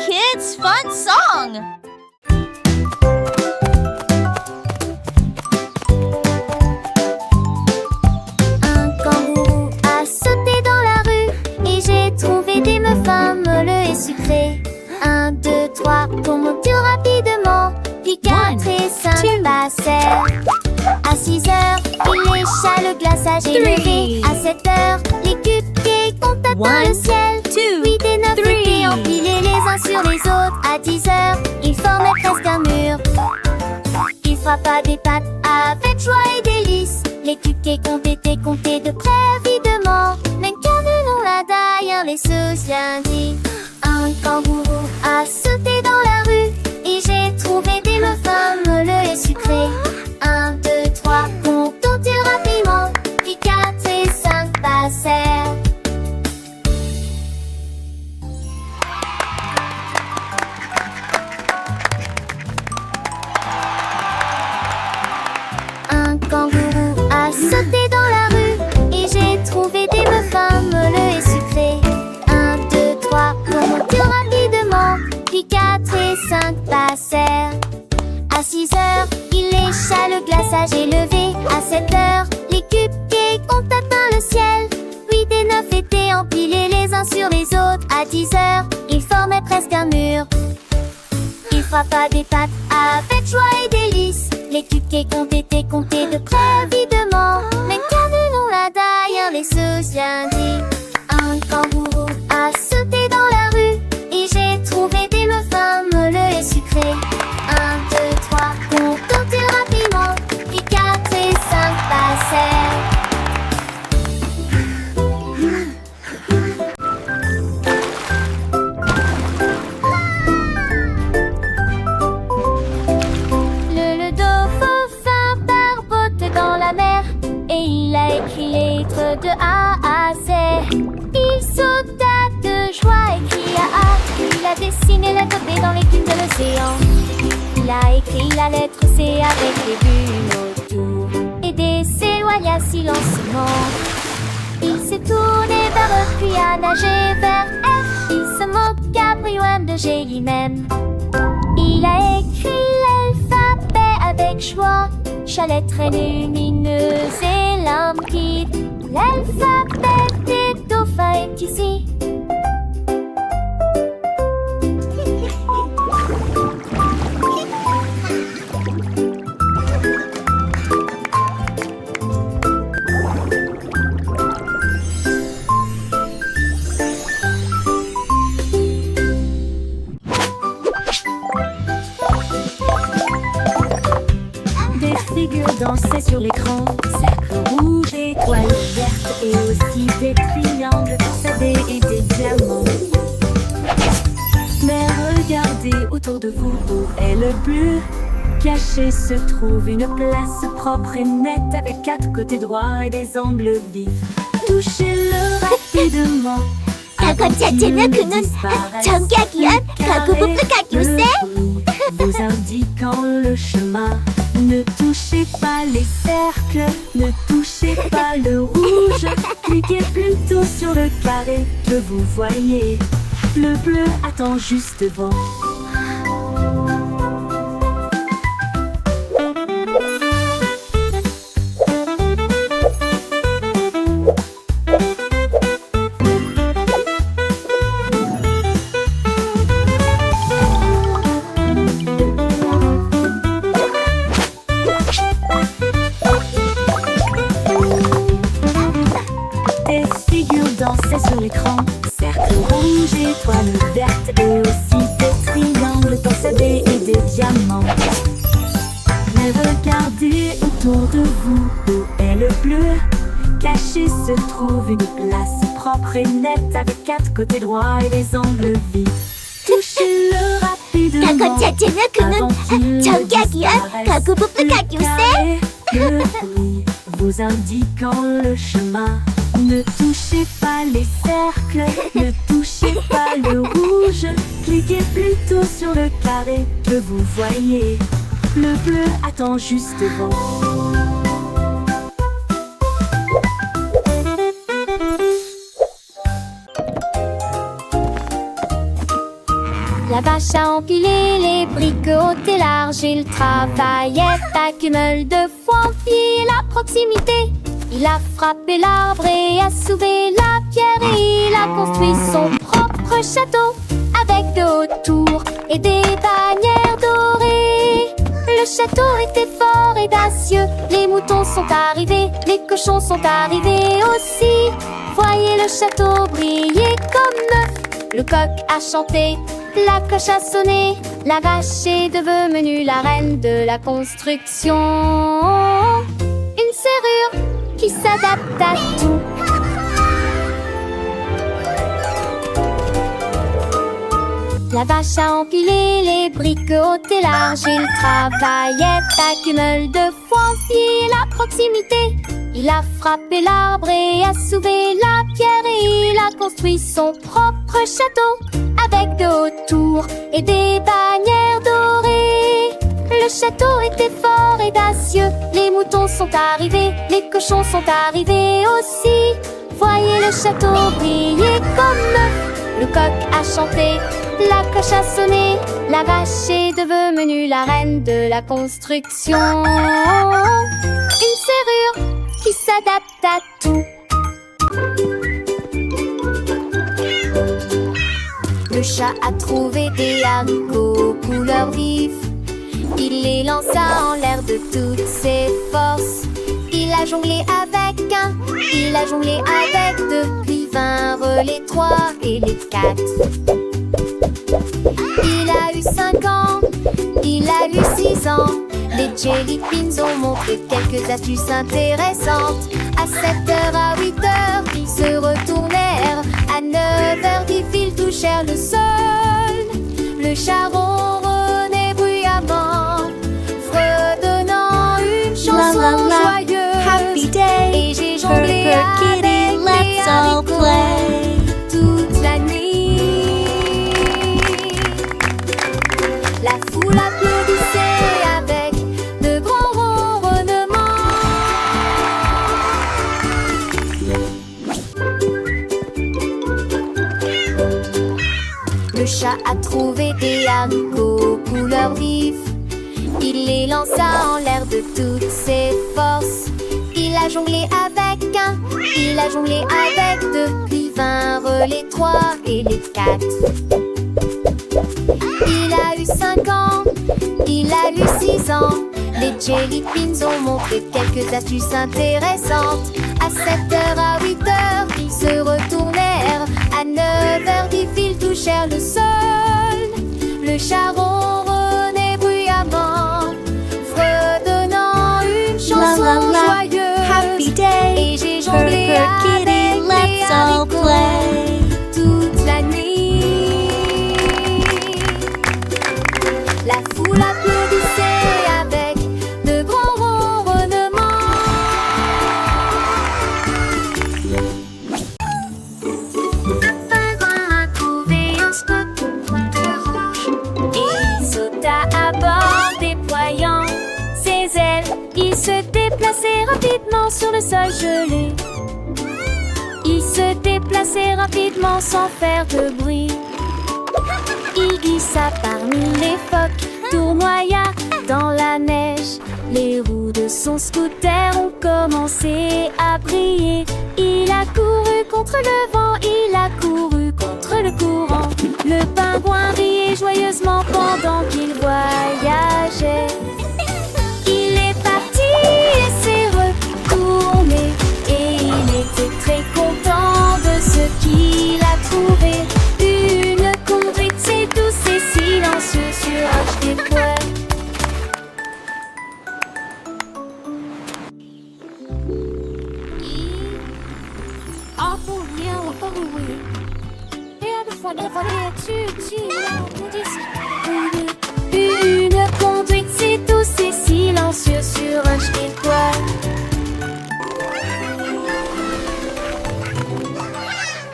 kids' fun song. Un kangourou a sauté dans la rue et j'ai trouvé des muffins moelleux et sucrés. 1, 2, 3, pour monter rapidement. Puis 4 et 5 passèrent. À 6 heures, il lécha le glaçage élevé. À 7 heures, les cupcakes ont atteint le ciel. 8 et 9 étaient empilés les uns sur les autres. À 10 heures, ils formaient presque un mur. Il frappa des pattes avec joie et délice. Les cupcakes ont été comptés de près avidement. Mais qu'un de nous là derrière les souciens dit. Un kangourou a sauté dans la rue et j'ai trouvé des muffins moelleux et sucrés. 1, 2, 3, comptons-ils rapidement. Puis 4 et 5 passèrent. Un kangourou a sauté dans la rue et j'ai trouvé des muffins moelleux et sucrés. 1, 2, 3, comptons rapidement. Puis 4 et 5 passèrent. À 6 heures, il lécha le glaçage élevé. À 7 heures, les cupcakes ont atteint le ciel. 8 et 9 étaient empilés les uns sur les autres. À 10 heures, ils formaient presque un mur. Il frappa des pattes avec joie et délice. Les cupcakes ont été comptés de près avidement. Mais qu'un de nous là derrière les souciens dit. Un kangourou a sauté dans la rue et j'ai trouvé des muffins moelleux et sucrés. 1, 2, 3, comptons-ils rapidement. Puis 4 et 5 passèrent. Le dauphin barbote dans la mer et il a écrit les lettres de A à Z. Il sauta de joie et cria A. Il a dessiné la lettre B dans l'écume de l'océan. Il a écrit la lettre C avec des bulles autour et D s'éloigna silencieusement. Il s'est tourné vers E puis a nagé vers F. Il se moqua brillant de G lui-même. Il a écrit l'alphabet avec joie. Chaque lettre est lumineuse et limpide. L'alphabet des dauphins est ici. Dansait sur l'écran, cercle rouge, étoile verte et aussi des triangles, ça et des diamants. Mais regardez autour de vous, où est le bleu? Caché se trouve une place propre et nette avec 4 côtés droits et des angles vifs. Touchez-le rapidement. 그건 자체는 그는 정각이야. 가구부부 가교세. Vous indiquant le chemin. Ne touchez pas les cercles, ne touchez pas le rouge. Cliquez plutôt sur le carré que vous voyez. Le bleu attend juste devant. Sur l'écran, cercle rouge, étoile verte et aussi des triangles dansadés et des diamants. Mais regardez autour de vous, où est le bleu? Caché se trouve une place propre et nette avec 4 côtés droits et des angles vifs. Touchez-le rapidement. 그건 자체는 그는 정각이야. 가구부부 가교세. Le bruit vous indiquant le chemin. Ne touchez pas les cercles, ne touchez pas le rouge. Cliquez plutôt sur le carré que vous voyez. Le bleu attend juste devant. La vache a empilé les briques hautes et larges. Il travaillait avec une meule de foin, puis la proximité. Il a frappé l'arbre et a soulevé la pierre. Et il a construit son propre château avec de hautes tours et des bannières dorées. Le château était fort et dacieux. Les moutons sont arrivés, les cochons sont arrivés aussi. Voyez le château briller comme neuf. Le coq a chanté, la cloche a sonné. La vache est devenue la reine de la construction. Une serrure qui s'adapte à tout. La vache a empilé les briques hautes et larges. Il travaillait avec une meule de foin, puis la proximité. Il a frappé l'arbre et a soulevé la pierre. Et il a construit son propre château avec de hautes tours et des bannières dorées. Le château était fort et dacieux. Les moutons sont arrivés, les cochons sont arrivés aussi. Voyez le château briller comme neuf. Le coq a chanté, la cloche a sonné. La vache est devenue la reine de la construction. Une serrure qui s'adapte à tout. Le chat a trouvé des haricots couleur vive. Il les lança en l'air de toutes ses forces. Il a jonglé avec un, il a jonglé avec deux. Puis vinrent les trois et les quatre. Il a eu 5 ans, il a eu 6 ans. Les Jelly Beans ont montré quelques astuces intéressantes. À 7h, à 8h, ils se retournèrent. À 9h, des fils touchèrent le sol. Le chat ronronnait bruyamment, fredonnant une chanson joyeuse. Happy day, Et j'ai jonglé avec kitty, let's les all haricots play. toute la nuit. La foule applaudissait avec de grands ronronnements. Le chat a trouvé des haricots couleur vive. Il les lança en l'air de toutes ses forces. Il a jonglé avec un, il a jonglé avec deux. Puis vinrent les trois et les quatre. Il a eu 5 ans, il a eu 6 ans. Les Jelly Beans ont montré quelques astuces intéressantes. À 7h, à 8h, ils se retournèrent. À 9h, des fils touchèrent le sol. Le chat ronronnait bruyamment, fredonnant une chanson joyeuse. Happy day, Et j'ai jonglé avec kitty, les let's all haricots play. toute la nuit. La foule applaudissait avec de grands ronronnements. Le pingouin a trouvé un spot de rouge et il sauta à bord, déployant ses ailes. Il se déplaçait rapidement sur le sol gelé. Il se déplaçait rapidement sans faire de bruit. Il glissa parmi les phoques, tournoya dans la neige. Les roues de son scooter ont commencé à briller. Il a couru contre le vent, il a couru contre le courant. Le pingouin riait joyeusement pendant qu'il voyageait. Il est parti et s'est retourné. Et il était très content de ce qu'il a trouvé. Une conduite si douce et silencieuse sur un des poils. Ah, pour rien, oh oui. Et à la fois, tu